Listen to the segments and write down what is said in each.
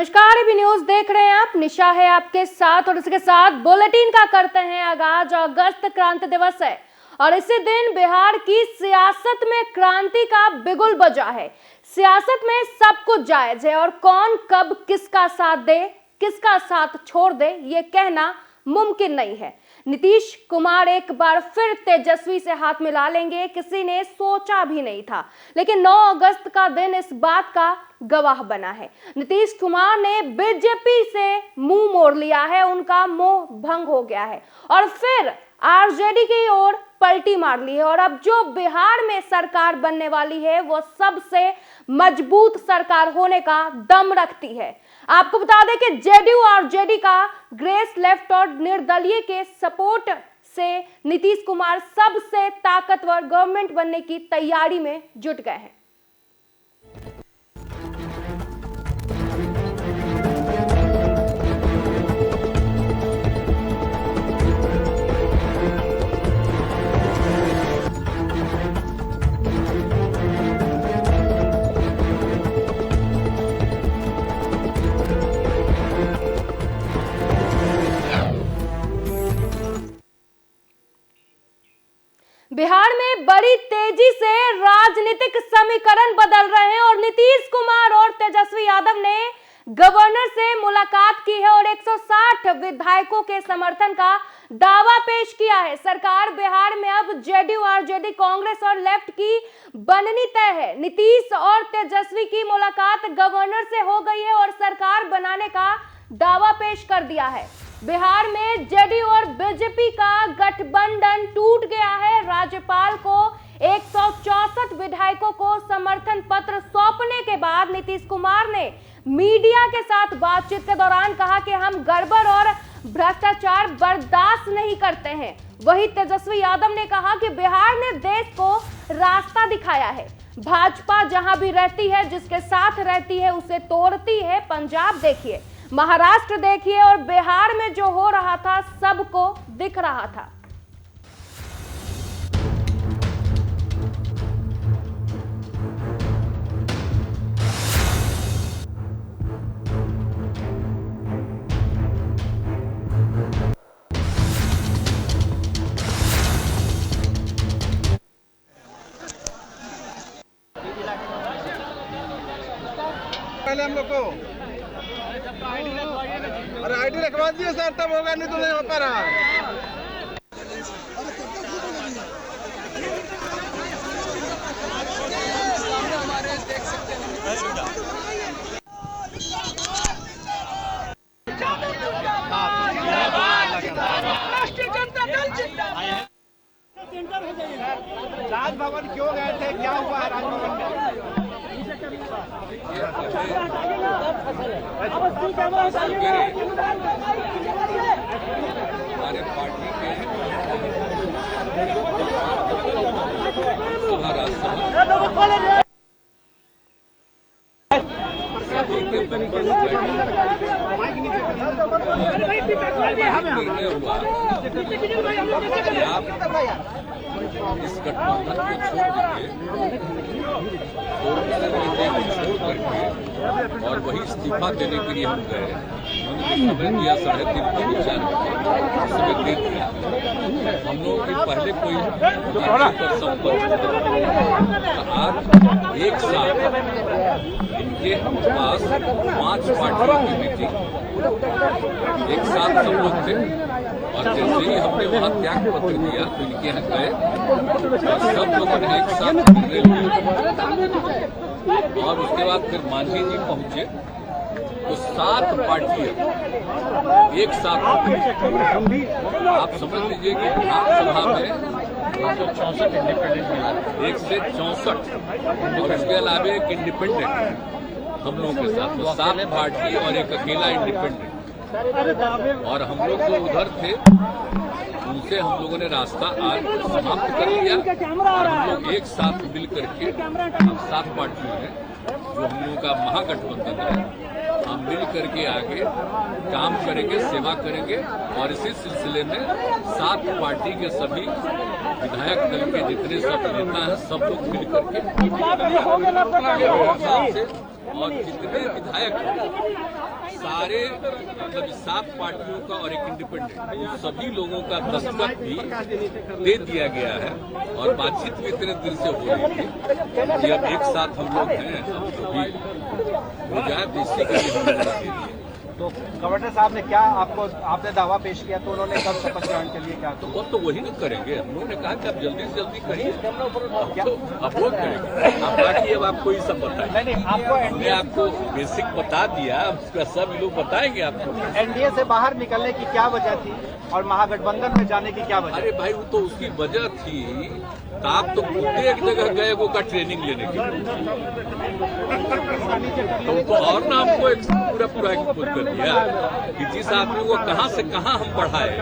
नमस्कार, AB news देख रहे हैं आप। निशा है आपके साथ और इसके साथ बुलेटिन का करते हैं आगाज। अगस्त क्रांति दिवस है और इसी दिन बिहार की सियासत में क्रांति का बिगुल बजा है। सियासत में सब कुछ जायज है और कौन कब किसका साथ दे, किसका साथ छोड़ दे, ये कहना मुमकिन नहीं है। नीतीश कुमार एक बार फिर तेजस्वी से हाथ मिला लेंगे, किसी ने सोचा भी नहीं था, लेकिन 9 अगस्त का दिन इस बात का गवाह बना है। नीतीश कुमार ने बीजेपी से मुंह मोड़ लिया है, उनका मोह भंग हो गया है और फिर आरजेडी की ओर पलटी मार ली है। और अब जो बिहार में सरकार बनने वाली है वो सबसे मजबूत सरकार होने का दम रखती है। आपको बता दें कि जेडीयू और जेडी का ग्रेस लेफ्ट और निर्दलीय के सपोर्ट से नीतीश कुमार सबसे ताकतवर गवर्नमेंट बनने की तैयारी में जुट गए हैं। बिहार में बड़ी तेजी से राजनीतिक समीकरण बदल रहे हैं और नीतीश कुमार और तेजस्वी यादव ने गवर्नर से मुलाकात की है और 160 विधायकों के समर्थन का दावा पेश किया है। सरकार बिहार में अब जेडीयू, आरजेडी, कांग्रेस और लेफ्ट की बननी तय है। नीतीश और तेजस्वी की मुलाकात गवर्नर से हो गई है और सरकार बनाने का दावा पेश कर दिया है। बिहार में जेडीयू और बीजेपी का गठबंधन टूट गया है। राज्यपाल को 164 विधायकों को समर्थन पत्र सौंपने के बाद नीतीश कुमार ने मीडिया के साथ बातचीत के दौरान कहा कि हम गड़बड़ और भ्रष्टाचार बर्दाश्त नहीं करते हैं। वहीं तेजस्वी यादव ने कहा कि बिहार ने देश को रास्ता दिखाया है। भाजपा जहां भी रहती है, जिसके साथ रहती है, उसे तोड़ती है। पंजाब देखिए, महाराष्ट्र देखिए और बिहार में जो हो रहा था सबको दिख रहा था। पहले हम लोग को अरे आईडी रखवा दिए सर, तब होगा, नहीं तो नहीं हो पा रहा। राष्ट्रीय जनता दल राजभवन क्यों गए थे, क्या हुआ है राजभवन में? हमारे पार्टी के सभा राज्यसभा इस गठबंधन को छोड़ करके और वही इस्तीफा देने के लिए हम गए। उन्होंने समय दिया 3.5 के विचार समय दे दिया। हम लोगों की पहले कोई पर संपर्क आज एक साथ इनके पास 5 पार्टियों की मीटिंग एक साथ सब लोग थे और जैसे ही हमने वहाँ त्याग पत्र दिया तो इनके यहाँ गए और सब लोगों ने एक साथ निर्णय लिया और उसके बाद फिर मांझी जी पहुंचे तो 7 पार्टियां एक साथ आप समझ लीजिए कि विधानसभा में 164 इंडिपेंडेंट, 1 से 64 और इसके अलावा एक इंडिपेंडेंट हम लोगों के साथ, तो 7 पार्टी और एक अकेला इंडिपेंडेंट। और हम लोग जो उधर थे उनसे हम लोगों ने रास्ता आज समाप्त कर लिया और हम लोग एक साथ मिल करके 7 पार्टियों हैं जो हम लोगों का महागठबंधन है, हम मिल करके आगे काम करेंगे, सेवा करेंगे और इसी सिलसिले में 7 पार्टी के सभी विधायक दल के जितने सब नेता हैं सब लोग मिल करके और जितने विधायक सारे मतलब 7 पार्टियों का और एक इंडिपेंडेंट, उन सभी लोगों का दस्तखत भी दे दिया गया है और बातचीत भी इतने देर से हो रही थी कि अब एक साथ हम लोग हैं, अब जो भी हो जाए तो इसी के लिए हम लोग दे दिए। तो गवर्नर साहब ने क्या आपने दावा पेश किया, तो उन्होंने कब शपथ ग्रहण के लिए क्या तो वो तो वही ना करेंगे। हम लोगों ने कहा कि आप जल्दी से जल्दी करिए, अब वो करेंगे। अब बाकी अब आपको ये सब बताएं। नहीं आपको हमने आपको बेसिक बता दिया, उसका सब लोग बताएंगे आपको। एनडीए से बाहर निकलने की क्या वजह थी और महागठबंधन में जाने की क्या वजह? अरे भाई, वो तो उसकी वजह थी, तो आप तो खुद एक जगह गए वो का ट्रेनिंग लेने के लिए, तो और ना हमको एक पूरा एक्सपोज कर दिया कि जिस आदमी को कहां से कहां हम बढ़ाए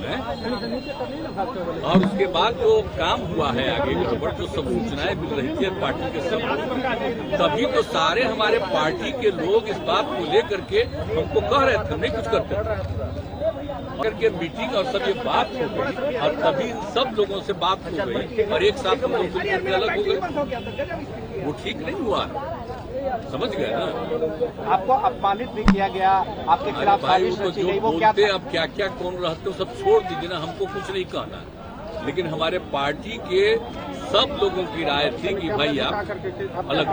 हैं? और उसके बाद जो काम हुआ है आगे गड़बड़, जो सब सूचनाएं मिल रही थी पार्टी के सब, तभी तो सारे हमारे पार्टी के लोग इस बात को लेकर के हमको कह रहे थे नहीं कुछ करते करके मीटिंग और सब ये बात हो गई और तभी सब लोगों से बात हो गई और एक साथ हम लोग अलग हो गए। वो ठीक नहीं हुआ, समझ गए ना? आपको अपमानित भी किया गया, आपके खिलाफ भाई साजिश वो रची जो गई, वो क्या बोलते था? अब क्या क्या कौन रहते हो सब छोड़ दीजिए ना, हमको कुछ नहीं कहना। लेकिन हमारे पार्टी के सब लोगों की राय थी कि भाई आप अलग,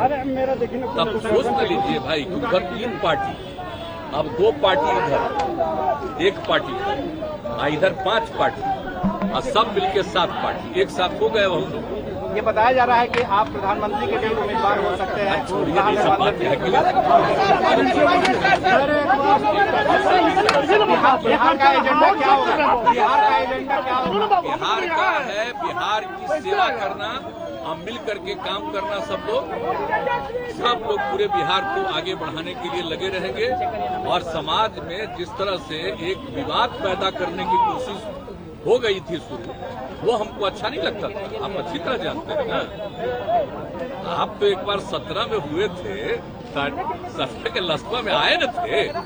तब सोच में लीजिए भाई कि उधर 3 पार्टी, अब 2 पार्टी इधर, 1 पार्टी इधर, 5 पार्टी और सब मिलके 7 पार्टी एक साथ हो गए हम लोग। ये बताया जा रहा है कि आप प्रधानमंत्री के लिए उम्मीदवार हो सकते हैं। छोड़िए ये सब बात है कि बिहार का एजेंडा क्या होगा? बिहार का एजेंडा क्या होगा? बिहार का है, बिहार की सेवा करना, हम मिल करके काम करना, सब लोग पूरे बिहार को आगे बढ़ाने के लिए लगे रहेंगे और समाज में जिस तरह से एक विवाद पैदा करने की कोशिश हो गई थी शुरू, वो हमको अच्छा नहीं लगता था। आप अच्छी तरह जानते हैं ना, आप तो एक बार 17 में हुए थे, 17 के लस्पा में आए न थे, तो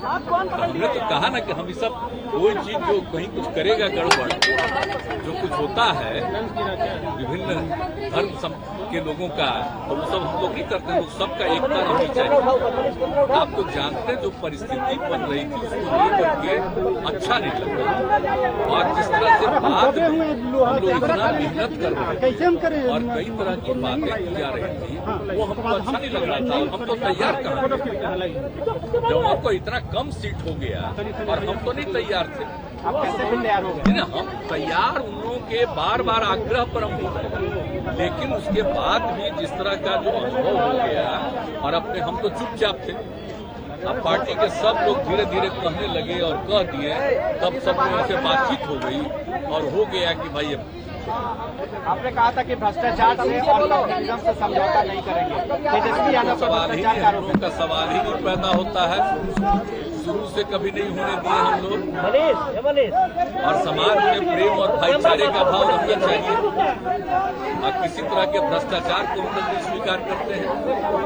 हमने तो कहा ना कि हम ये सब कोई चीज जो कहीं कुछ करेगा गड़बड़, जो कुछ होता है विभिन्न धर्म के लोगों का, तो वो सब हम लोग नहीं करते, वो सबका एकता रहनी चाहिए। आप लोग जानते हैं जो परिस्थिति बन रही थी उसको लेकर के अच्छा नहीं लगा और जिस तरह से बाद में हम लोग इतना मेहनत कर रहे थे और कई तरह की बातें की जा रही थी, वो हमको अच्छा नहीं लग रहा था। हम तो तैयार कहाँ थे जब हमको इतना कम सीट हो गया और हम तो नहीं तैयार थे। आप कैसे भी तैयार हो गए? ना हम तैयार, उन लोगों के बार बार आग्रह पर हम हो गए, लेकिन उसके बाद भी जिस तरह का जो अनुभव हो गया और अपने हम तो चुपचाप थे, अब पार्टी के सब लोग धीरे धीरे कहने लगे और कह दिए, तब सब लोगों से बातचीत हो गई और हो गया कि भाई आपने कहा था कि भ्रष्टाचार से और कम्युनिज्म से समझौता नहीं करेंगे। तेजस्वी यादव का सवाल ही भ्रष्टाचार नहीं, हम लोग का सवाल ही नहीं पैदा होता है, शुरू से कभी नहीं होने दिए हम लोग। और समाज में प्रेम और भाईचारे का भाव रखना चाहिए और किसी तरह के भ्रष्टाचार को हम लोग स्वीकार करते हैं,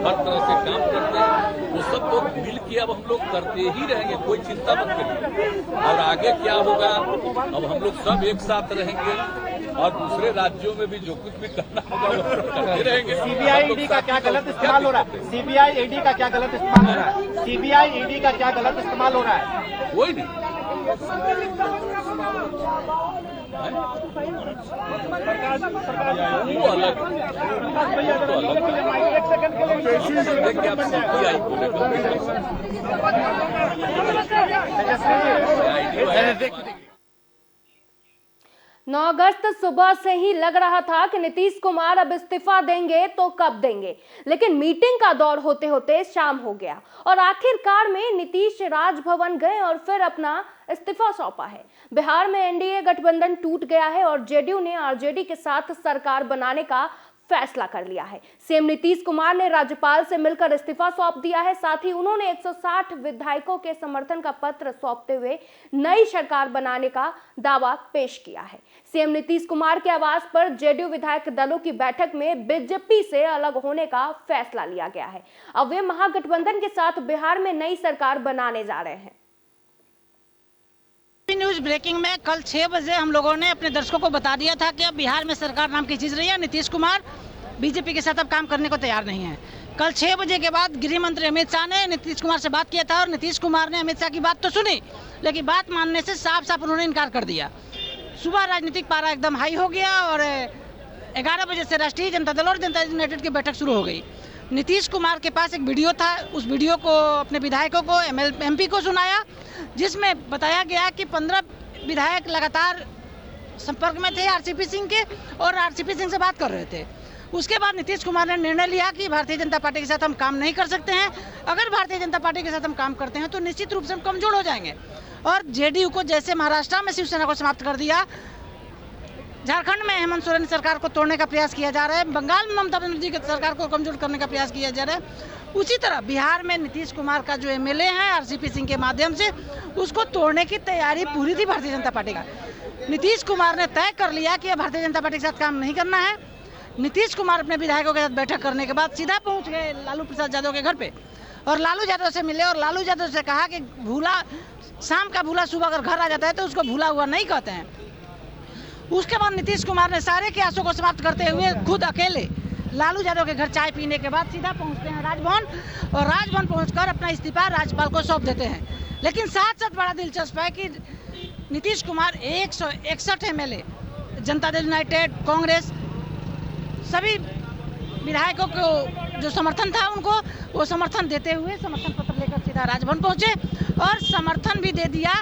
हर तरह से काम करते हैं, वो सब लोग मिल के अब हम लोग करते ही रहेंगे, कोई चिंता मत करिए। और आगे क्या होगा, अब हम लोग सब एक साथ रहेंगे और दूसरे राज्यों में भी जो कुछ भी करना होगा वो करते रहेंगे। सीबीआई ईडी का क्या गलत इस्तेमाल हो रहा है? सीबीआई ईडी का क्या गलत इस्तेमाल हो रहा है? सीबीआई ईडी का क्या गलत इस्तेमाल हो रहा है? कोई नहीं, वो अलग, तो अलग देखिए, आप सीबीआई बोले 9 अगस्त सुबह से ही लग रहा था कि नीतीश कुमार अब इस्तीफा देंगे तो कब देंगे, लेकिन मीटिंग का दौर होते होते शाम हो गया और आखिरकार में नीतीश राजभवन गए और फिर अपना इस्तीफा सौंपा है। बिहार में एनडीए गठबंधन टूट गया है और जेडीयू ने आरजेडी के साथ सरकार बनाने का फैसला कर लिया है। सीएम नीतीश कुमार ने राज्यपाल से मिलकर इस्तीफा सौंप दिया है। साथ ही उन्होंने 160 विधायकों के समर्थन का पत्र सौंपते हुए नई सरकार बनाने का दावा पेश किया है। सीएम नीतीश कुमार के आवास पर जेडीयू विधायक दलों की बैठक में बीजेपी से अलग होने का फैसला लिया गया है। अब वे महागठबंधन के साथ बिहार में नई सरकार बनाने जा रहे हैं। न्यूज ब्रेकिंग में कल 6 बजे हम लोगों ने अपने दर्शकों को बता दिया था कि अब बिहार में सरकार नाम की चीज रही है। नीतीश कुमार बीजेपी के साथ अब काम करने को तैयार नहीं है। कल 6 बजे के बाद गृह मंत्री अमित शाह ने नीतीश कुमार से बात किया था और नीतीश कुमार ने अमित शाह की बात तो सुनी, लेकिन बात मानने से साफ साफ उन्होंने इनकार कर दिया। सुबह राजनीतिक पारा एकदम हाई हो गया और 11 बजे से राष्ट्रीय जनता दल और जनता यूनाइटेड की बैठक शुरू हो गई। नीतीश कुमार के पास एक वीडियो था, उस वीडियो को अपने विधायकों को MP को सुनाया, जिसमें बताया गया कि 15 विधायक लगातार संपर्क में थे RCP सिंह के और RCP सिंह से बात कर रहे थे। उसके बाद नीतीश कुमार ने निर्णय लिया कि भारतीय जनता पार्टी के साथ हम काम नहीं कर सकते हैं। अगर भारतीय जनता पार्टी के साथ हम काम करते हैं तो निश्चित रूप से हम कमजोर हो जाएंगे। और JDU को जैसे महाराष्ट्र में शिवसेना को समाप्त कर दिया, झारखंड में हेमंत सोरेन सरकार को तोड़ने का प्रयास किया जा रहा है, बंगाल में ममता बनर्जी की सरकार को कमजोर करने का प्रयास किया जा रहा है, उसी तरह बिहार में नीतीश कुमार का जो MLA है RCP सिंह के माध्यम से उसको तोड़ने की तैयारी पूरी थी भारतीय जनता पार्टी का। नीतीश कुमार ने तय कर लिया कि अब भारतीय जनता पार्टी के साथ काम नहीं करना है। नीतीश कुमार अपने विधायकों के साथ बैठक करने के बाद सीधा पहुंच गए लालू प्रसाद यादव के घर पे और लालू यादव से मिले और लालू यादव से कहा कि भूला शाम का भूला सुबह अगर घर आ जाता है तो उसको भूला हुआ नहीं कहते हैं। उसके बाद नीतीश कुमार ने सारे प्रयासों को समाप्त करते हुए खुद अकेले लालू यादव के घर चाय पीने के बाद सीधा पहुंचते हैं राजभवन और राजभवन पहुंचकर अपना इस्तीफा राज्यपाल को सौंप देते हैं। लेकिन साथ साथ बड़ा दिलचस्प है कि नीतीश कुमार 161 MLA जनता दल यूनाइटेड, कांग्रेस, सभी विधायकों को जो समर्थन था उनको वो समर्थन देते हुए समर्थन पत्र लेकर सीधा राजभवन पहुंचे और समर्थन भी दे दिया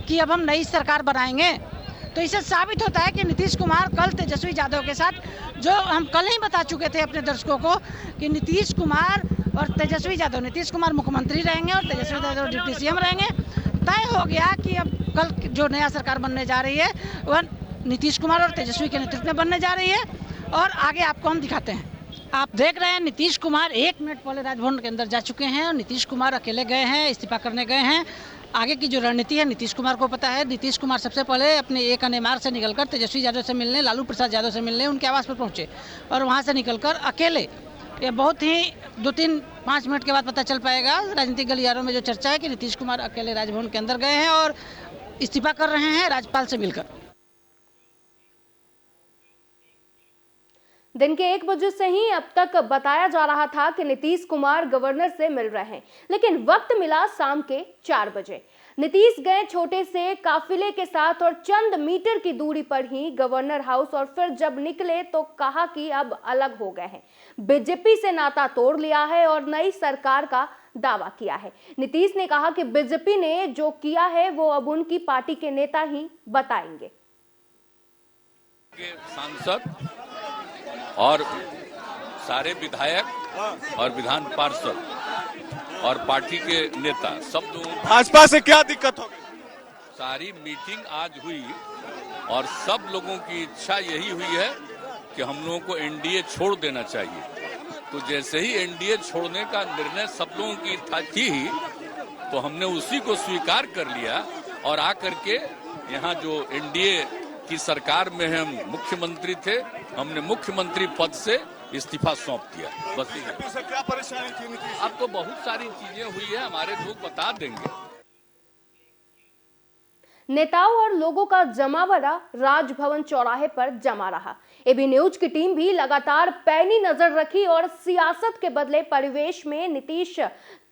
कि अब हम नई सरकार बनाएंगे। तो इससे साबित होता है कि नीतीश कुमार कल तेजस्वी यादव के साथ, जो हम कल ही बता चुके थे अपने दर्शकों को कि नीतीश कुमार और तेजस्वी यादव, नीतीश कुमार मुख्यमंत्री रहेंगे और तेजस्वी यादव डिप्टी CM रहेंगे। तय हो गया कि अब कल जो नया सरकार बनने जा रही है वह नीतीश कुमार और तेजस्वी के नेतृत्व में बनने जा रही है और आगे आपको हम दिखाते हैं। आप देख रहे हैं नीतीश कुमार 1 मिनट पहले राजभवन के अंदर जा चुके हैं और नीतीश कुमार अकेले गए हैं, इस्तीफा करने गए हैं। आगे की जो रणनीति है नीतीश कुमार को पता है। नीतीश कुमार सबसे पहले अपने एक NMR से निकलकर तेजस्वी यादव से मिलने, लालू प्रसाद यादव से मिलने उनके आवास पर पहुंचे और वहां से निकलकर अकेले, ये बहुत ही 2-3-5 मिनट के बाद पता चल पाएगा राजनीतिक गलियारों में जो चर्चा है कि नीतीश कुमार अकेले राजभवन के अंदर गए हैं और इस्तीफा कर रहे हैं राज्यपाल से मिलकर। दिन के 1 बजे से ही अब तक बताया जा रहा था कि नीतीश कुमार गवर्नर से मिल रहे हैं, लेकिन वक्त मिला शाम के 4 बजे। नीतीश गए छोटे से काफिले के साथ और चंद मीटर की दूरी पर ही गवर्नर हाउस और फिर जब निकले तो कहा कि अब अलग हो गए हैं, बीजेपी से नाता तोड़ लिया है और नई सरकार का दावा किया है। नीतीश ने कहा कि बीजेपी ने जो किया है वो अब उनकी पार्टी के नेता ही बताएंगे। सांसद और सारे विधायक और विधान पार्षद और पार्टी के नेता सब लोगों, भाजपा से क्या दिक्कत हो गई? सारी मीटिंग आज हुई और सब लोगों की इच्छा यही हुई है कि हम लोगों को NDA छोड़ देना चाहिए। तो जैसे ही NDA छोड़ने का निर्णय सब लोगों की थी ही, तो हमने उसी को स्वीकार कर लिया और आकर के यहाँ जो NDA की सरकार में हम मुख्यमंत्री थे, हमने मुख्यमंत्री पद से इस्तीफा सौंप दिया। बस क्या परेशानी थी? अब तो बहुत सारी चीजें हुई है, हमारे लोग बता देंगे। नेताओं और लोगों का जमावड़ा राजभवन चौराहे पर जमा रहा। AB न्यूज की टीम भी लगातार पैनी नजर रखी और सियासत के बदले परिवेश में नीतीश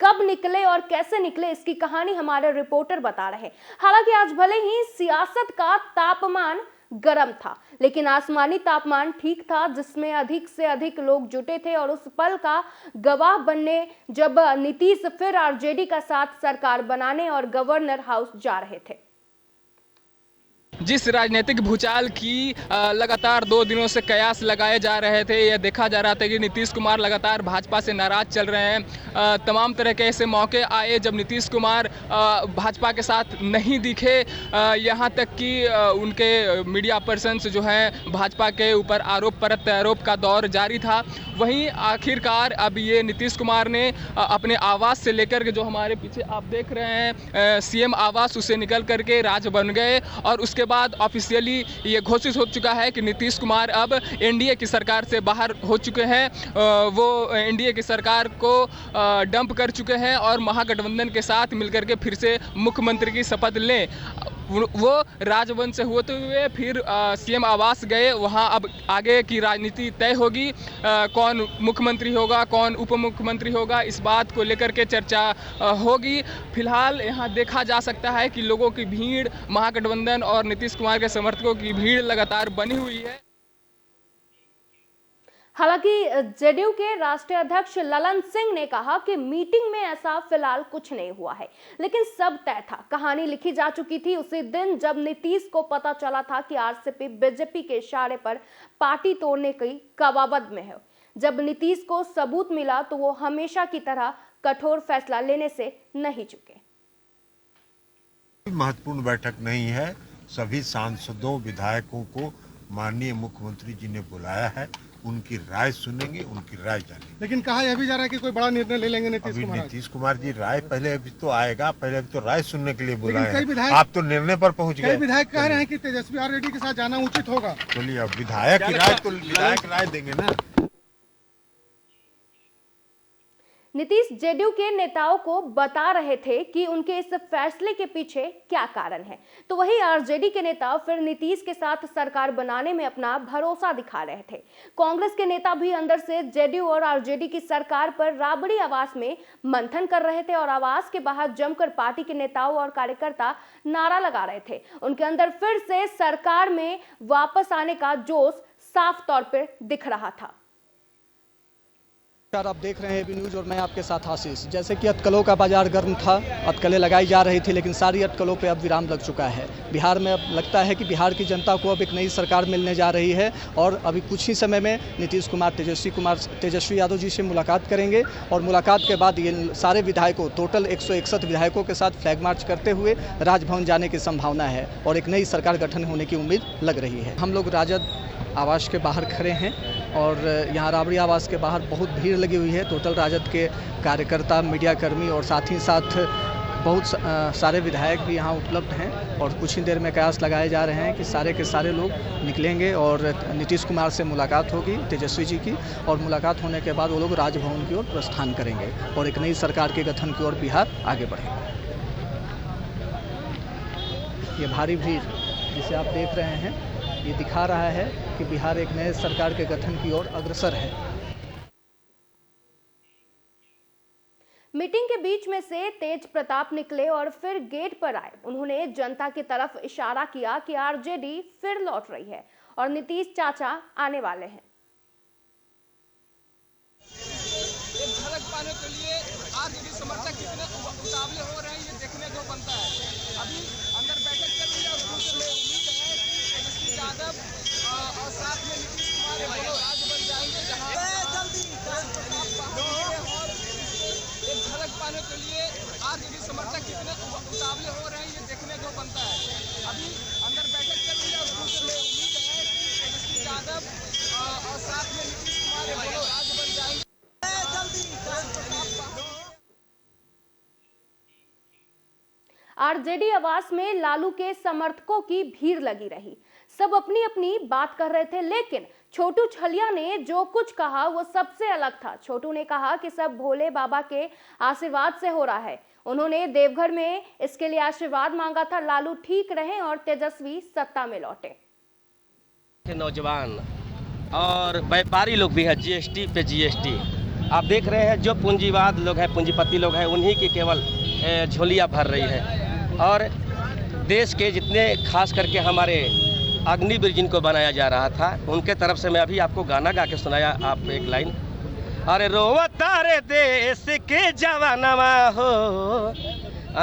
कब निकले और कैसे निकले इसकी कहानी हमारे रिपोर्टर बता रहे। हालांकि आज भले ही सियासत का तापमान गर्म था, लेकिन आसमानी तापमान ठीक था, जिसमें अधिक से अधिक लोग जुटे थे और उस पल का गवाह बनने जब नीतीश फिर RJD का साथ सरकार बनाने और गवर्नर हाउस जा रहे थे। जिस राजनीतिक भूचाल की लगातार 2 दिनों से कयास लगाए जा रहे थे, यह देखा जा रहा था कि नीतीश कुमार लगातार भाजपा से नाराज चल रहे हैं। तमाम तरह के ऐसे मौके आए जब नीतीश कुमार भाजपा के साथ नहीं दिखे, यहाँ तक कि उनके मीडिया पर्सन्स जो हैं भाजपा के ऊपर आरोप प्रत्यारोप का दौर जारी था। वहीं आखिरकार अब ये नीतीश कुमार ने अपने आवास से लेकर के, जो हमारे पीछे आप देख रहे हैं CM आवास, उसे निकल करके राज बन गए और उसके बाद ऑफिशियली ये घोषित हो चुका है कि नीतीश कुमार अब NDA की सरकार से बाहर हो चुके हैं। वो NDA की सरकार को डंप कर चुके हैं और महागठबंधन के साथ मिलकर के फिर से मुख्यमंत्री की शपथ लें। वो राजभवन से होते हुए फिर सीएम आवास गए। वहाँ अब आगे की राजनीति तय होगी। कौन मुख्यमंत्री होगा, कौन उप मुख्यमंत्री होगा, इस बात को लेकर के चर्चा होगी। फिलहाल यहाँ देखा जा सकता है कि लोगों की भीड़, महागठबंधन और नीतीश कुमार के समर्थकों की भीड़ लगातार बनी हुई है। हालांकि जेडीयू के राष्ट्रीय अध्यक्ष ललन सिंह ने कहा कि मीटिंग में ऐसा फिलहाल कुछ नहीं हुआ है, लेकिन सब तय था, कहानी लिखी जा चुकी थी उसी दिन जब नीतीश को पता चला था कि आरसीपी बीजेपी के इशारे पर पार्टी तोड़ने की कवायद में है। जब नीतीश को सबूत मिला तो वो हमेशा की तरह कठोर फैसला लेने से नहीं चुके। महत्वपूर्ण बैठक नहीं है। सभी सांसदों, विधायकों को माननीय मुख्यमंत्री जी ने बुलाया है, उनकी राय सुनेंगे, उनकी राय जानेंगे। लेकिन कहा यह भी जा रहा है कि कोई बड़ा निर्णय ले लेंगे नीतीश कुमार जी। राय पहले अभी तो आएगा, पहले अभी तो राय सुनने के लिए बुलाए हैं। आप तो निर्णय पर पहुंच गए। कई विधायक कह रहे हैं कि तेजस्वी यादव रेड्डी के साथ जाना उचित होगा। चलिए, अब विधायक की राय तो विधायक राय देंगे ना। नीतीश जेडीयू के नेताओं को बता रहे थे कि उनके इस फैसले के पीछे क्या कारण है, तो वही आरजेडी के नेता फिर नीतीश के साथ सरकार बनाने में अपना भरोसा दिखा रहे थे। कांग्रेस के नेता भी अंदर से जेडीयू और आरजेडी की सरकार पर राबड़ी आवास में मंथन कर रहे थे और आवास के बाहर जमकर पार्टी के नेताओं और कार्यकर्ता नारा लगा रहे थे। उनके अंदर फिर से सरकार में वापस आने का जोश साफ तौर पर दिख रहा था। आप देख रहे हैं एबी न्यूज़ और मैं आपके साथ आशीष। जैसे कि अटकलों का बाजार गर्म था, अटकलें लगाई जा रही थी, लेकिन सारी अटकलों पे अब विराम लग चुका है। बिहार में अब लगता है कि बिहार की जनता को अब एक नई सरकार मिलने जा रही है और अभी कुछ ही समय में नीतीश कुमार तेजस्वी यादव जी से मुलाकात करेंगे और मुलाकात के बाद ये सारे विधायकों, टोटल 161 विधायकों के साथ फ्लैग मार्च करते हुए राजभवन जाने की संभावना है और एक नई सरकार गठन होने की उम्मीद लग रही है। हम लोग राजद आवास के बाहर खड़े हैं और यहाँ राबड़ी आवास के बाहर बहुत भीड़ लगी हुई है। टोटल राजद के कार्यकर्ता, मीडिया कर्मी और साथ ही साथ बहुत सारे विधायक भी यहाँ उपलब्ध हैं और कुछ ही देर में कयास लगाए जा रहे हैं कि सारे के सारे लोग निकलेंगे और नीतीश कुमार से मुलाकात होगी, तेजस्वी जी की, और मुलाकात होने के बाद वो लोग राजभवन की ओर प्रस्थान करेंगे और एक नई सरकार के गठन की ओर बिहार आगे बढ़ेगा। ये भारी भीड़ जिसे आप देख रहे हैं, ये दिखा रहा है कि बिहार एक नए सरकार के गठन की ओर अग्रसर है। मीटिंग के बीच में से तेज प्रताप निकले और फिर गेट पर आए। उन्होंने जनता की तरफ इशारा किया कि आरजेडी फिर लौट रही है और नीतीश चाचा आने वाले हैं। एक झलक पाने के लिए आरजेडी समर्थक कितने उतावले हो रहे हैं, ये देखने को बनता है। अभी अंदर बैठक चल रही है और उम्मीद है कि तेजस्वी यादव और साथ में नीतीश कुमार राज्य बन जाएंगे, जहां जल्दी और एक झलक पाने के लिए आरजेडी समर्थक कितने उतावले हो रहे हैं, ये देखने को बनता है। अभी अंदर बैठक चल रही है और उम्मीद है कि तेजस्वी यादव और साथ में नीतीश कुमार राज्य बन जाएंगे। आरजेडी आवास में लालू के समर्थकों की भीड़ लगी रही। सब अपनी अपनी बात कर रहे थे, लेकिन छोटू छलिया ने जो कुछ कहा वो सबसे अलग था। छोटू ने कहा कि सब भोले बाबा के आशीर्वाद से हो रहा है। उन्होंने देवघर में इसके लिए आशीर्वाद मांगा था। लालू ठीक रहे और तेजस्वी सत्ता में लौटे। नौजवान और व्यापारी लोग भी है, जीएसटी पे जीएसटी आप देख रहे हैं। जो पूंजीवाद लोग हैं, पूंजीपति लोग हैं, उन्हीं की केवल झोलियाँ भर रही है। और देश के जितने खास करके हमारे अग्निवीर जिनको बनाया जा रहा था, उनके तरफ से मैं अभी आपको गाना गा के सुनाया। आप एक लाइन, अरे रोवता रे देश के जवानवा हो,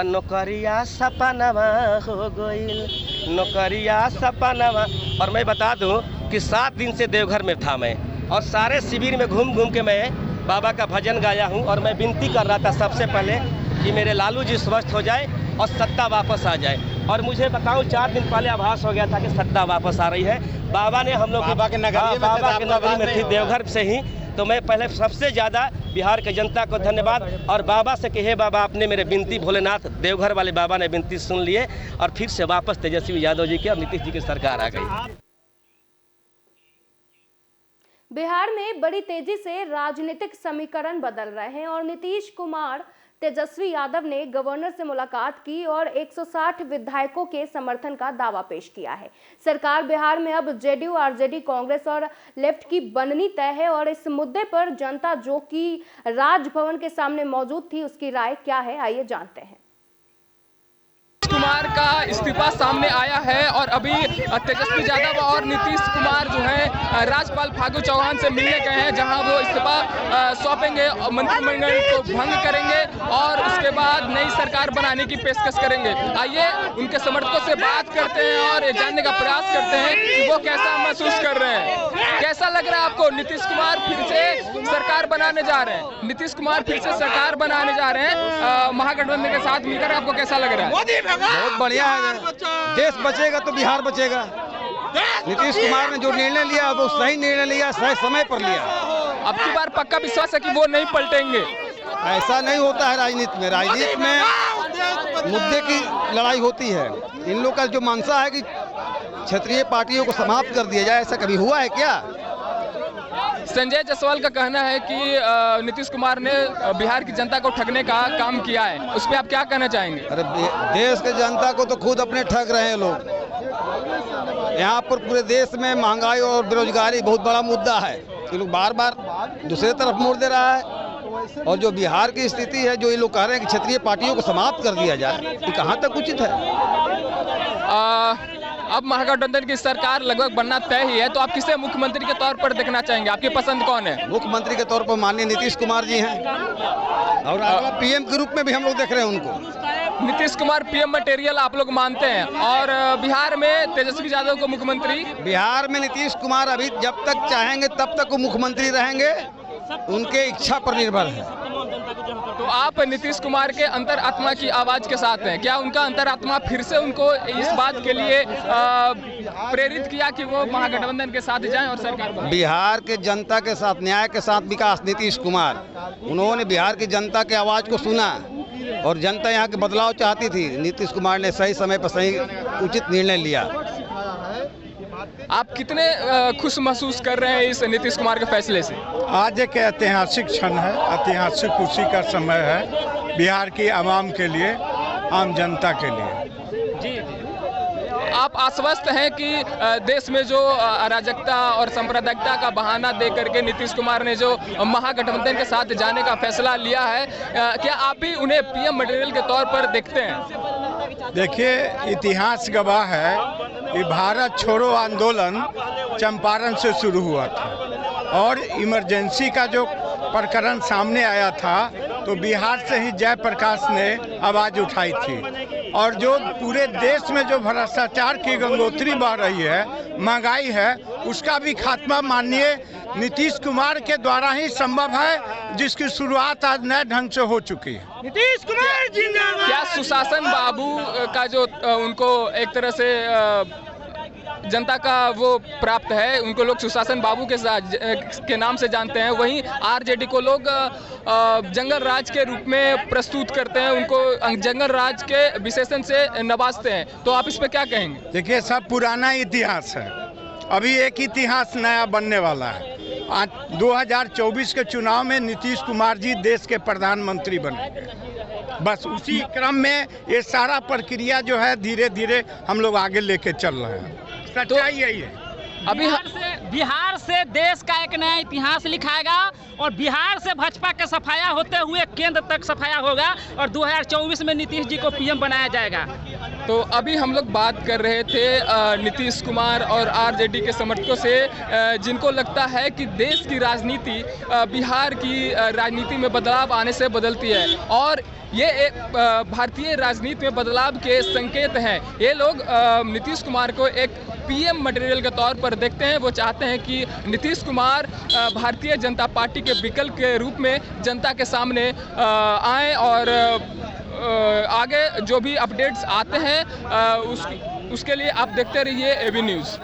नौकरिया सपनवा हो गइल, नौकरिया सपनवा। और मैं बता दूं कि 7 दिन से देवघर में था मैं, और सारे शिविर में घूम घूम के मैं बाबा का भजन गाया हूं। और मैं विनती कर रहा था सबसे पहले कि मेरे लालू जी स्वस्थ हो जाए और सत्ता वापस आ जाए। और मुझे बताऊं 4 दिन पहले आभास हो गया था कि सत्ता वापस आ रही है। बाबा ने हम लोग बाबा के नगरी में थी, देवघर से ही। तो मैं पहले सबसे ज़्यादा बिहार की जनता को धन्यवाद और बाबा से कि हे बाबा, आपने मेरे विनती, भोलेनाथ देवघर वाले बाबा ने विनती सुन लिए और फिर से वापस तेजस्वी यादव जी की और नीतीश जी की सरकार आ गई। बिहार में बड़ी तेजी से राजनीतिक समीकरण बदल रहे हैं और नीतीश कुमार तेजस्वी यादव ने गवर्नर से मुलाकात की और 160 विधायकों के समर्थन का दावा पेश किया है। सरकार बिहार में अब जेडीयू, आरजेडी, कांग्रेस और लेफ्ट की बननी तय है और इस मुद्दे पर जनता जो कि राजभवन के सामने मौजूद थी उसकी राय क्या है, आइए जानते हैं। कुमार का इस्तीफा सामने आया है और अभी तेजस्वी यादव और नीतीश कुमार जो है राज्यपाल फागू चौहान से मिलने गए हैं, जहां वो इस्तीफा सौंपेंगे, मंत्रिमंडल को भंग करेंगे और उसके बाद नई सरकार बनाने की पेशकश करेंगे। आइए उनके समर्थकों से बात करते हैं और जानने का प्रयास करते हैं कि वो कैसा महसूस कर रहे हैं। कैसा लग रहा है आपको? नीतीश कुमार फिर से सरकार बनाने जा रहे हैं, नीतीश कुमार फिर से सरकार बनाने जा रहे हैं महागठबंधन के साथ मिलकर, आपको कैसा लग रहा है? बहुत बढ़िया है। देश बचेगा तो बिहार बचेगा। नीतीश कुमार ने जो निर्णय लिया वो सही निर्णय लिया, सही समय पर लिया। अब की बार पक्का विश्वास है कि वो नहीं पलटेंगे? ऐसा नहीं होता है राजनीति में। राजनीति में मुद्दे की लड़ाई होती है। इन लोग का जो मंशा है कि क्षेत्रीय पार्टियों को समाप्त कर दिया जाए, ऐसा कभी हुआ है क्या? संजय जायसवाल का कहना है कि नीतीश कुमार ने बिहार की जनता को ठगने का काम किया है, उस पर आप क्या कहना चाहेंगे? अरे देश के जनता को तो खुद अपने ठग रहे हैं लोग। यहाँ पर पूरे देश में महंगाई और बेरोजगारी बहुत बड़ा मुद्दा है। ये लोग बार बार दूसरे तरफ मोड़ दे रहा है और जो बिहार की स्थिति है, जो ये लोग कह रहे हैं कि क्षेत्रीय पार्टियों को समाप्त कर दिया जाए, ये कहाँ तक उचित है? अब महागठबंधन की सरकार लगभग बनना तय ही है, तो आप किसे मुख्यमंत्री के तौर पर देखना चाहेंगे? आपकी पसंद कौन है? मुख्यमंत्री के तौर पर माननीय नीतीश कुमार जी हैं और पीएम के रूप में भी हम लोग देख रहे हैं उनको। नीतीश कुमार पीएम मटेरियल आप लोग मानते हैं और बिहार में तेजस्वी यादव को मुख्यमंत्री? बिहार में नीतीश कुमार अभी जब तक चाहेंगे तब तक वो मुख्यमंत्री रहेंगे, उनके इच्छा पर निर्भर है। तो आप नीतीश कुमार के अंतरात्मा की आवाज के साथ हैं, क्या उनका अंतरात्मा फिर से उनको इस बात के लिए प्रेरित किया कि वो महागठबंधन के साथ जाएं और सरकार बनाएं? बिहार के जनता के साथ, न्याय के साथ विकास, नीतीश कुमार उन्होंने बिहार की जनता की आवाज को सुना और जनता यहाँ के बदलाव चाहती थी। नीतीश कुमार ने सही समय पर सही उचित निर्णय लिया। आप कितने खुश महसूस कर रहे हैं इस नीतीश कुमार के फैसले से? आज एक ऐतिहासिक क्षण है, ऐतिहासिक खुशी का समय है बिहार की आवाम के लिए, आम जनता के लिए। जी, आप आश्वस्त हैं कि देश में जो अराजकता और सांप्रदायिकता का बहाना दे करके नीतीश कुमार ने जो महागठबंधन के साथ जाने का फैसला लिया है, क्या आप भी उन्हें पीएम मटेरियल के तौर पर देखते हैं? देखिए, इतिहास गवाह है कि भारत छोड़ो आंदोलन चंपारण से शुरू हुआ था और इमरजेंसी का जो प्रकरण सामने आया था तो बिहार से ही जयप्रकाश ने आवाज़ उठाई थी और जो पूरे देश में जो भ्रष्टाचार की गंगोत्री बह रही है, महंगाई है, उसका भी खात्मा माननीय नीतीश कुमार के द्वारा ही संभव है, जिसकी शुरुआत आज नए ढंग से हो चुकी है। नीतीश कुमार जिंदाबाद। क्या सुशासन बाबू का जो उनको एक तरह से जनता का वो प्राप्त है, उनको लोग सुशासन बाबू के नाम से जानते हैं, वहीं आरजेडी को लोग जंगल राज के रूप में प्रस्तुत करते हैं, उनको जंगल राज के विशेषण से नवाजते हैं, तो आप इस पे क्या कहेंगे? देखिए, सब पुराना इतिहास है, अभी एक इतिहास नया बनने वाला है। आज 2024 के चुनाव में नीतीश कुमार जी देश के प्रधानमंत्री बनेंगे। बस उसी क्रम में ये सारा प्रक्रिया जो है धीरे धीरे हम लोग आगे लेके चल रहे हैं। सच्चाई यही है। अभी बिहार से देश का एक नया इतिहास लिखाएगा और बिहार से भाजपा का सफाया होते हुए केंद्र तक सफाया होगा और 2024 में नीतीश जी को पीएम बनाया जाएगा। तो अभी हम लोग बात कर रहे थे नीतीश कुमार और आरजेडी के समर्थकों से, जिनको लगता है कि देश की राजनीति बिहार की राजनीति में बदलाव आने से बदलती है और ये एक भारतीय राजनीति में बदलाव के संकेत हैं। ये लोग नीतीश कुमार को एक पीएम मटेरियल के तौर पर देखते हैं। वो चाहते हैं कि नीतीश कुमार भारतीय जनता पार्टी के विकल्प के रूप में जनता के सामने आएँ और आगे जो भी अपडेट्स आते हैं उसके लिए आप देखते रहिए एबी न्यूज़।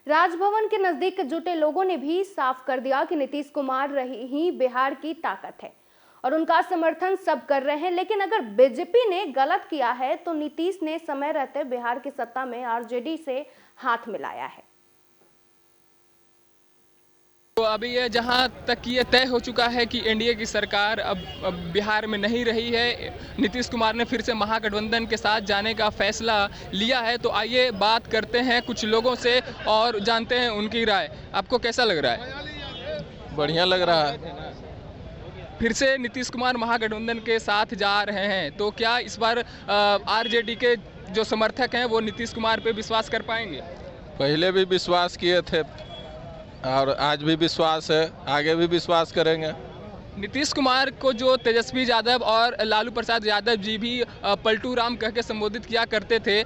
राजभवन के नजदीक जुटे लोगों ने भी साफ कर दिया कि नीतीश कुमार ही बिहार की ताकत है और उनका समर्थन सब कर रहे हैं, लेकिन अगर बीजेपी ने गलत किया है तो नीतीश ने समय रहते बिहार की सत्ता में आरजेडी से हाथ मिलाया है। तो अभी ये जहां तक ये तय हो चुका है कि एनडीए की सरकार अब बिहार में नहीं रही है, नीतीश कुमार ने फिर से महागठबंधन के साथ जाने का फैसला लिया है, तो आइए बात करते हैं कुछ लोगों से और जानते हैं उनकी राय। आपको कैसा लग रहा है? बढ़िया लग रहा है। फिर से नीतीश कुमार महागठबंधन के साथ जा रहे हैं, तो क्या इस बार आरजेडी के जो समर्थक हैं वो नीतीश कुमार पे विश्वास कर पाएंगे? पहले भी विश्वास किए थे और आज भी विश्वास है, आगे भी विश्वास करेंगे। नीतीश कुमार को जो तेजस्वी यादव और लालू प्रसाद यादव जी भी पलटू राम कह के संबोधित किया करते थे,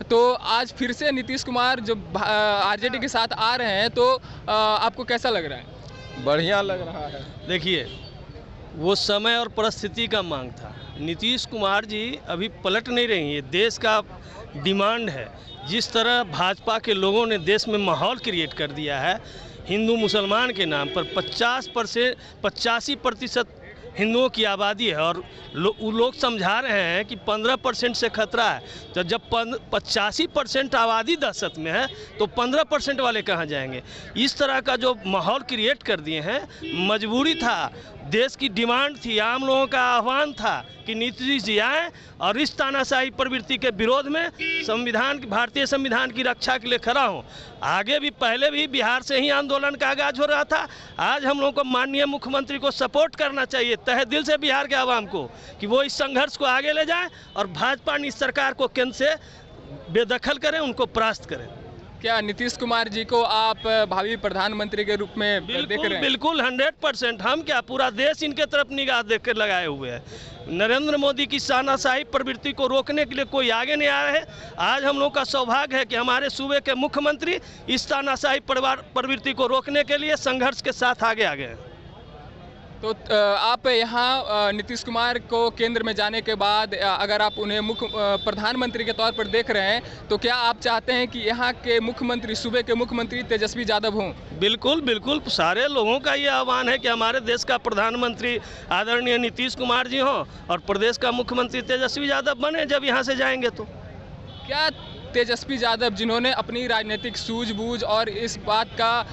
तो आज फिर से नीतीश कुमार जो आरजेडी के साथ आ रहे हैं, तो आपको कैसा लग रहा है? बढ़िया लग रहा है। देखिए, वो समय और परिस्थिति का मांग था। नीतीश कुमार जी अभी पलट नहीं रही है, देश का डिमांड है। जिस तरह भाजपा के लोगों ने देश में माहौल क्रिएट कर दिया है, हिंदू मुसलमान के नाम पर 85% हिंदुओं की आबादी है और लोग समझा रहे हैं कि 15% से खतरा है। तो जब 85% आबादी दहशत में है तो 15% वाले कहाँ जाएंगे? इस तरह का जो माहौल क्रिएट कर दिए हैं, मजबूरी था, देश की डिमांड थी, आम लोगों का आह्वान था कि नीतीश जी आए और इस तानाशाही प्रवृत्ति के विरोध में भारतीय संविधान की रक्षा के लिए खड़ा हों। आगे भी पहले भी बिहार से ही आंदोलन का आगाज हो रहा था। आज हम लोगों को माननीय मुख्यमंत्री को सपोर्ट करना चाहिए तहे दिल से बिहार के आवाम को, कि वो इस संघर्ष को आगे ले जाएं और भाजपा इस सरकार को केंद्र से बेदखल करें, उनको परास्त करें। क्या नीतीश कुमार जी को आप भावी प्रधानमंत्री के रूप में देख रहे हैं? बिल्कुल 100%। हम क्या, पूरा देश इनके तरफ निगाह देख कर लगाए हुए हैं। नरेंद्र मोदी की तानाशाही प्रवृत्ति को रोकने के लिए कोई आगे नहीं आया है। आज हम लोग का सौभाग्य है कि हमारे सूबे के मुख्यमंत्री इस तानाशाही प्रवृत्ति को रोकने के लिए संघर्ष के साथ आगे आ गए हैं। तो आप यहाँ नीतीश कुमार को केंद्र में जाने के बाद अगर आप उन्हें प्रधानमंत्री के तौर पर देख रहे हैं, तो क्या आप चाहते हैं कि यहाँ के मुख्यमंत्री, सूबे के मुख्यमंत्री तेजस्वी यादव हों? बिल्कुल बिल्कुल, सारे लोगों का ये आह्वान है कि हमारे देश का प्रधानमंत्री आदरणीय नीतीश कुमार जी हों और प्रदेश का मुख्यमंत्री तेजस्वी यादव बने जब यहाँ से जाएंगे। तो क्या तेजस्वी यादव, जिन्होंने अपनी राजनीतिक सूझबूझ और इस बात का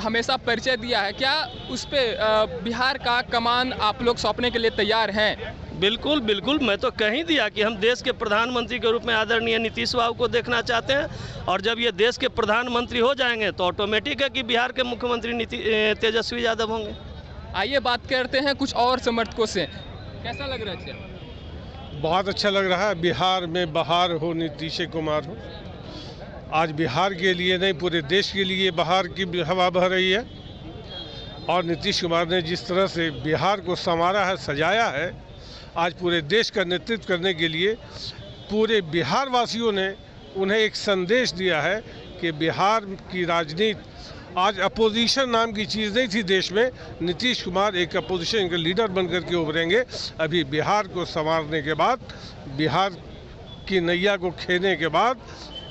हमेशा परिचय दिया है, क्या उस पर बिहार का कमान आप लोग सौंपने के लिए तैयार हैं? बिल्कुल बिल्कुल, मैं तो कह ही दिया कि हम देश के प्रधानमंत्री के रूप में आदरणीय नीतीश बाबू को देखना चाहते हैं और जब ये देश के प्रधानमंत्री हो जाएंगे तो ऑटोमेटिक है कि बिहार के मुख्यमंत्री तेजस्वी यादव होंगे। आइए बात करते हैं कुछ और समर्थकों से। कैसा लग रहा है? बहुत अच्छा लग रहा है। बिहार में बहार हो, नीतीश कुमार हो। आज बिहार के लिए नहीं, पूरे देश के लिए बहार की हवा बह रही है और नीतीश कुमार ने जिस तरह से बिहार को संवारा है, सजाया है, आज पूरे देश का नेतृत्व करने के लिए पूरे बिहार वासियों ने उन्हें एक संदेश दिया है कि बिहार की राजनीति आज अपोजिशन नाम की चीज़ नहीं थी देश में। नीतीश कुमार एक अपोजिशन के लीडर बनकर के उभरेंगे। अभी बिहार को संवारने के बाद, बिहार की नैया को खेने के बाद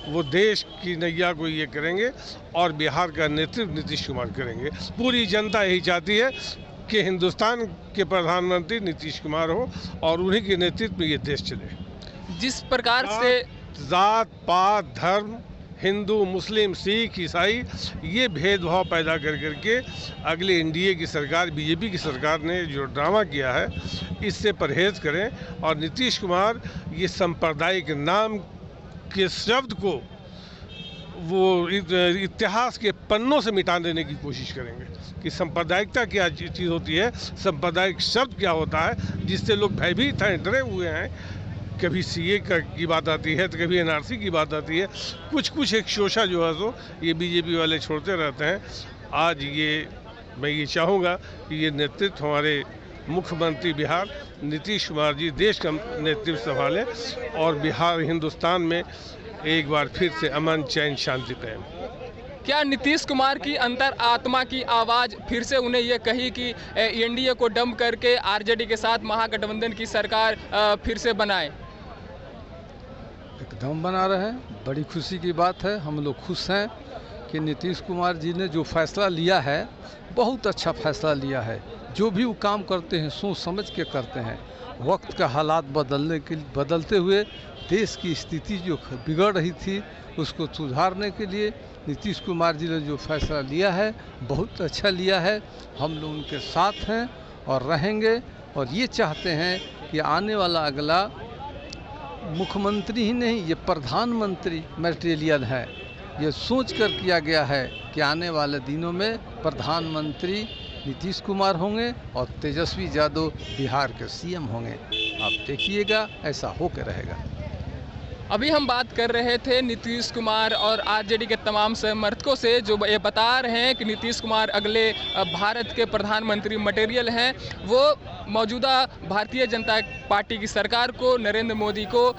वो देश की नैया को ये करेंगे और बिहार का नेतृत्व नीतीश कुमार करेंगे। पूरी जनता यही चाहती है कि हिंदुस्तान के प्रधानमंत्री नीतीश कुमार हो और उन्हीं के नेतृत्व में ये देश चले। जिस प्रकार से जात पात धर्म, हिंदू मुस्लिम सिख ईसाई, ये भेदभाव पैदा कर करके अगले एनडीए की सरकार, बीजेपी की सरकार ने जो ड्रामा किया है, इससे परहेज करें और नीतीश कुमार ये सांप्रदायिक नाम के शब्द को वो इतिहास के पन्नों से मिटा देने की कोशिश करेंगे कि सांप्रदायिकता क्या चीज़ होती है, सांप्रदायिक शब्द क्या होता है, जिससे लोग भयभीत हैं, डरे हुए हैं। कभी सीए की बात आती है तो कभी एनआरसी की बात आती है। कुछ एक शोषा जो है सो ये बीजेपी वाले छोड़ते रहते हैं। आज मैं ये चाहूँगा कि ये नेतृत्व हमारे मुख्यमंत्री बिहार नीतीश कुमार जी देश का नेतृत्व संभालें और बिहार हिंदुस्तान में एक बार फिर से अमन चैन शांति कायम। क्या नीतीश कुमार की अंतर आत्मा की आवाज़ फिर से उन्हें यह कही कि एनडीए को डंप करके आरजेडी के साथ महागठबंधन की सरकार फिर से बनाए? एकदम बना रहे हैं। बड़ी खुशी की बात है। हम लोग खुश हैं कि नीतीश कुमार जी ने जो फैसला लिया है, बहुत अच्छा फैसला लिया है। जो भी वो काम करते हैं सोच समझ के करते हैं। वक्त का हालात बदलते हुए देश की स्थिति जो बिगड़ रही थी उसको सुधारने के लिए नीतीश कुमार जी ने जो फैसला लिया है बहुत अच्छा लिया है। हम लोग उनके साथ हैं और रहेंगे और ये चाहते हैं कि आने वाला अगला मुख्यमंत्री ही नहीं, ये प्रधानमंत्री मटेरियल है। ये सोच कर किया गया है कि आने वाले दिनों में प्रधानमंत्री नीतीश कुमार होंगे और तेजस्वी यादव बिहार के सीएम होंगे। आप देखिएगा ऐसा होकर रहेगा। अभी हम बात कर रहे थे नीतीश कुमार और आरजेडी के तमाम समर्थकों से, जो ये बता रहे हैं कि नीतीश कुमार अगले भारत के प्रधानमंत्री मटेरियल हैं। वो मौजूदा भारतीय जनता पार्टी की सरकार को, नरेंद्र मोदी को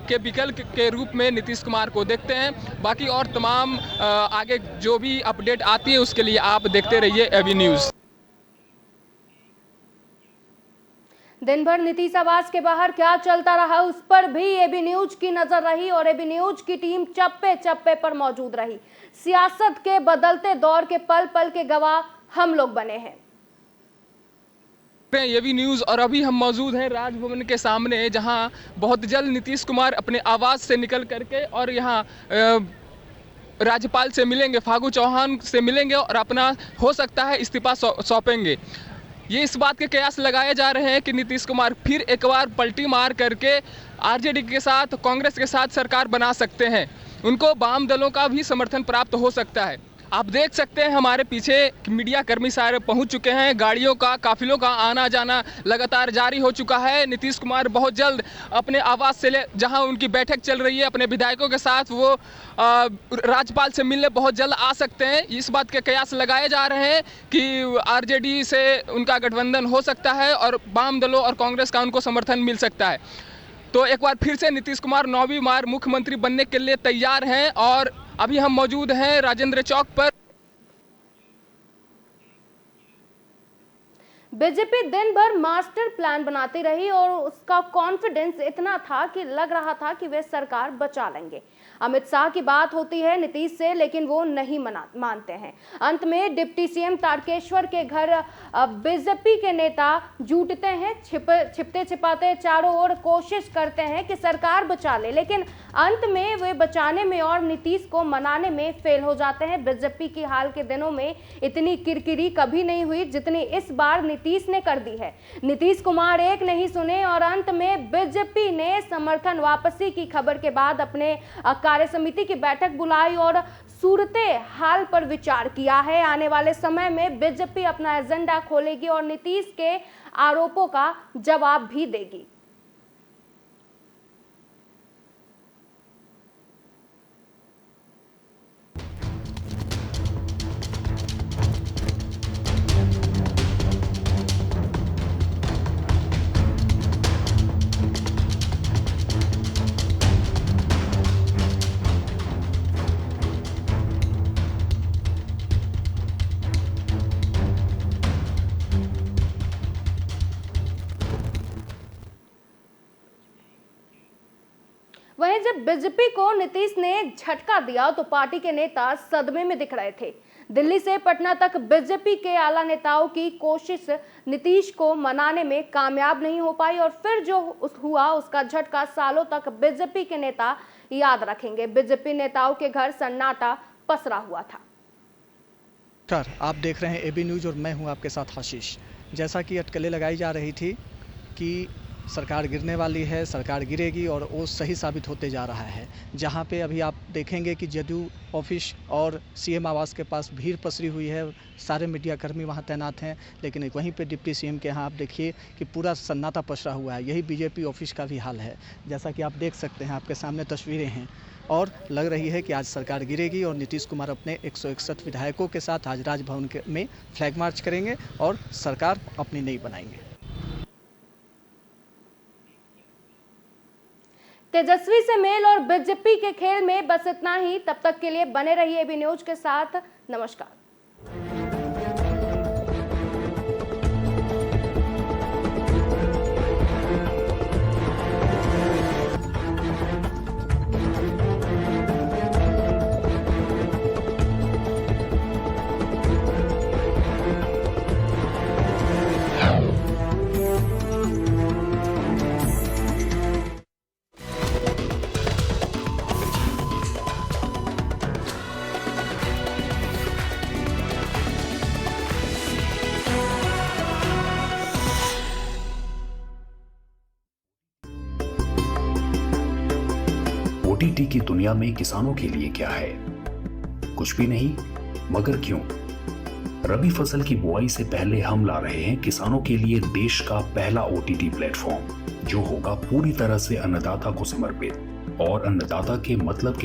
के विकल्प के रूप में नीतीश कुमार को देखते हैं। बाकी और तमाम आगे जो भी अपडेट आती है उसके लिए आप देखते रहिए एबी न्यूज़। दिन भर नीतीश आवास के बाहर क्या चलता रहा उस पर भी एबी न्यूज की नजर रही और एबी न्यूज की टीम चप्पे चप्पे पर मौजूद रही। सियासत के बदलते दौर के पल पल के गवाह हम लोग बने हैं। एबी न्यूज़ और अभी हम मौजूद हैं राजभवन के सामने, जहां बहुत जल्द नीतीश कुमार अपने आवास से निकल करके और यहां राज्यपाल से मिलेंगे, फागू चौहान से मिलेंगे और अपना हो सकता है इस्तीफा सौंपेंगे। ये इस बात के कयास लगाए जा रहे हैं कि नीतीश कुमार फिर एक बार पलटी मार करके आरजेडी के साथ, कांग्रेस के साथ सरकार बना सकते हैं। उनको वाम दलों का भी समर्थन प्राप्त हो सकता है। आप देख सकते हैं हमारे पीछे मीडिया कर्मी सारे पहुंच चुके हैं। गाड़ियों का, काफिलों का आना जाना लगातार जारी हो चुका है। नीतीश कुमार बहुत जल्द अपने आवास से जहां उनकी बैठक चल रही है अपने विधायकों के साथ, वो राज्यपाल से मिलने बहुत जल्द आ सकते हैं। इस बात के कयास लगाए जा रहे हैं कि आरजेडी से उनका गठबंधन हो सकता है और वाम दलों और कांग्रेस का उनको समर्थन मिल सकता है। तो एक बार फिर से नीतीश कुमार 9वीं बार मुख्यमंत्री बनने के लिए तैयार हैं और अभी हम मौजूद हैं राजेंद्र चौक पर। बीजेपी दिन भर मास्टर प्लान बनाती रही और उसका कॉन्फिडेंस इतना था कि लग रहा था कि वे सरकार बचा लेंगे। अमित शाह की बात होती है नीतीश से, लेकिन वो नहीं मानते हैं। अंत में डिप्टी सीएम तारकेश्वर के घर बीजेपी के नेता जुटते हैं, छिपते छिपाते चारों ओर कोशिश करते हैं कि सरकार बचा ले, लेकिन अंत में वे बचाने में और नीतीश को मनाने में फेल हो जाते हैं। बीजेपी की हाल के दिनों में इतनी किरकिरी कभी नहीं हुई जितनी इस बार नीतीश ने कर दी है। नीतीश कुमार एक नहीं सुने और अंत में बीजेपी ने समर्थन वापसी की खबर के बाद अपने कार्य समिति की बैठक बुलाई और सूरते हाल पर विचार किया है। आने वाले समय में बीजेपी अपना एजेंडा खोलेगी और नीतीश के आरोपों का जवाब भी देगी। वहीं जब बीजेपी को नीतीश ने झटका दिया तो पार्टी के नेता सदमे में दिख रहे थे। दिल्ली से पटना तक बीजेपी के आला नेताओं की कोशिश नीतीश को मनाने में कामयाब नहीं हो पाई और फिर जो हुआ उसका झटका सालों तक बीजेपी के नेता याद रखेंगे। बीजेपी नेताओं के घर सन्नाटा पसरा हुआ था। आप देख रहे हैं एबी न्यूज़ और मैं हूं आपके साथ आशीष। जैसा कि अटकलें लगाई जा रही थी कि सरकार गिरने वाली है, सरकार गिरेगी और वो सही साबित होते जा रहा है। जहां पे अभी आप देखेंगे कि जदयू ऑफिस और सीएम आवास के पास भीड़ पसरी हुई है, सारे मीडियाकर्मी वहां तैनात हैं, लेकिन वहीं पे डिप्टी सीएम के यहाँ आप देखिए कि पूरा सन्नाटा पसरा हुआ है। यही बीजेपी ऑफिस का भी हाल है। जैसा कि आप देख सकते हैं, आपके सामने तस्वीरें हैं और लग रही है कि आज सरकार गिरेगी और नीतीश कुमार अपने 161 विधायकों के साथ आज राजभवन में फ्लैग मार्च करेंगे और सरकार अपनी नई बनाएंगे। तेजस्वी से मेल और बीजेपी के खेल में बस इतना ही। तब तक के लिए बने रहिए एबी न्यूज के साथ। नमस्कार। ओटीटी की दुनिया में किसानों के लिए क्या है? कुछ भी नहीं, मगर क्यों? रबी फसल की बुआई से पहले हम ला रहे हैं किसानों के लिए देश का पहला ओटीटी प्लेटफॉर्म, जो होगा पूरी तरह से अन्नदाता को समर्पित और अन्नदाता के मतलब